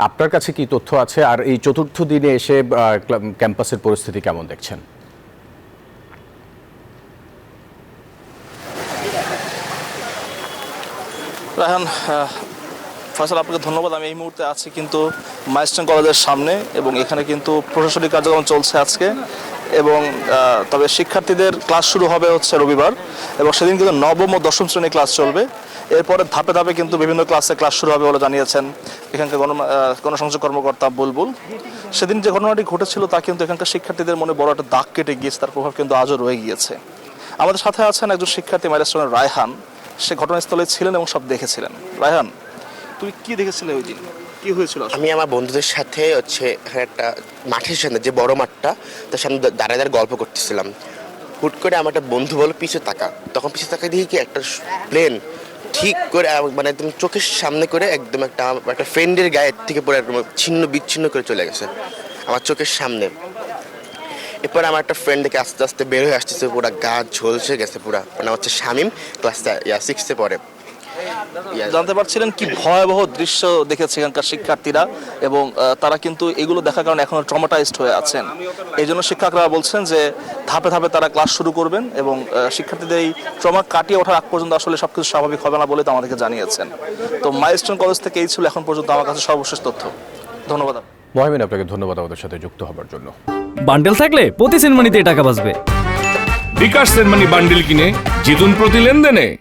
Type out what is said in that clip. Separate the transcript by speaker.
Speaker 1: আপনার কাছে কি তথ্য আছে, আর এই চতুর্থ দিনে এসে ক্যাম্পাসের পরিস্থিতি কেমন দেখছেন?
Speaker 2: রায়হান, ফয়সাল, আপনাকে ধন্যবাদ। আমি এই মুহূর্তে আছি কিন্তু মাইলস্টোন কলেজের সামনে, এবং এখানে কিন্তু প্রশাসনিক কার্যক্রম চলছে আজকে। এবং তবে শিক্ষার্থীদের ক্লাস শুরু হবে হচ্ছে রবিবার, এবং সেদিন কিন্তু নবম ও দশম শ্রেণীর ক্লাস চলবে। এরপরে ধাপে ধাপে কিন্তু বিভিন্ন ক্লাসে ক্লাস শুরু হবে বলে জানিয়েছেন এখানকার গণসংযোগ কর্মকর্তা বুলবুল। সেদিন যে ঘটনাটি ঘটেছিল তা কিন্তু এখানকার শিক্ষার্থীদের মনে বড় একটা দাগ কেটে গিয়েছে, তার প্রভাব কিন্তু আজও রয়ে গিয়েছে। আমাদের সাথে আছেন একজন শিক্ষার্থী, মাইলস্টোনের রায়হান। সে ঘটনাস্থলে ছিলেন এবং সব দেখেছিলেন। রায়হান, তুমি কি দেখেছিলে ওই দিন, কি হয়েছিল?
Speaker 3: আমি আমার বন্ধুদের সাথে এখানে একটা মাঠের সামনে, যে বড় মাঠটা, তার সামনে দাঁড়িয়ে দাঁড়িয়ে গল্প করতেছিলাম। হুট করে আমার একটা বন্ধু বলো পিছে তাকা, তখন পিছে তাকা দেখি কি একটা প্লেন ঠিক করে মানে একদম চোখের সামনে করে একদম একটা ফ্রেন্ডের গায়ের থেকে পরে একদম ছিন্ন বিচ্ছিন্ন করে চলে গেছে আমার চোখের সামনে। এরপর আমার একটা ফ্রেন্ড দেখে আস্তে আস্তে বের হয়ে আসতেছে, পুরো গা ঝলসে গেছে পুরা। মানে হচ্ছে শামীম, ক্লাস 6-এ পড়ে।
Speaker 2: জানতে পারছিলেন কি ভয়াবহ দৃশ্য দেখেছে এখানকার শিক্ষার্থীরা, এবং তারা কিন্তু এগুলো দেখার কারণে এখনো ট্রমাটাইজড হয়ে আছেন। এই জন্য শিক্ষকরা বলছেন যে ধাপে ধাপে তারা ক্লাস শুরু করবেন, এবং শিক্ষার্থীদের এই ট্রমা কাটিয়ে ওঠার আগ পর্যন্ত আসলে সবকিছু স্বাভাবিক হবে না বলে তো আমাদেরকে জানিয়েছেন। তো মাইলস্টোন কলেজ থেকে এই ছিল এখন পর্যন্ত আমার কাছে সর্বশেষ তথ্য। ধন্যবাদ।
Speaker 1: মহিমিন, আপনাকে ধন্যবাদ আমাদের সাথে যুক্ত হবার জন্য।
Speaker 4: বান্ডেল থাকলে প্রতি সেনমানিতে টাকা বাঁচবে।
Speaker 5: বিকাশ সেনমানি বান্ডিল কিনে জিতুন প্রতি লেনদেনে।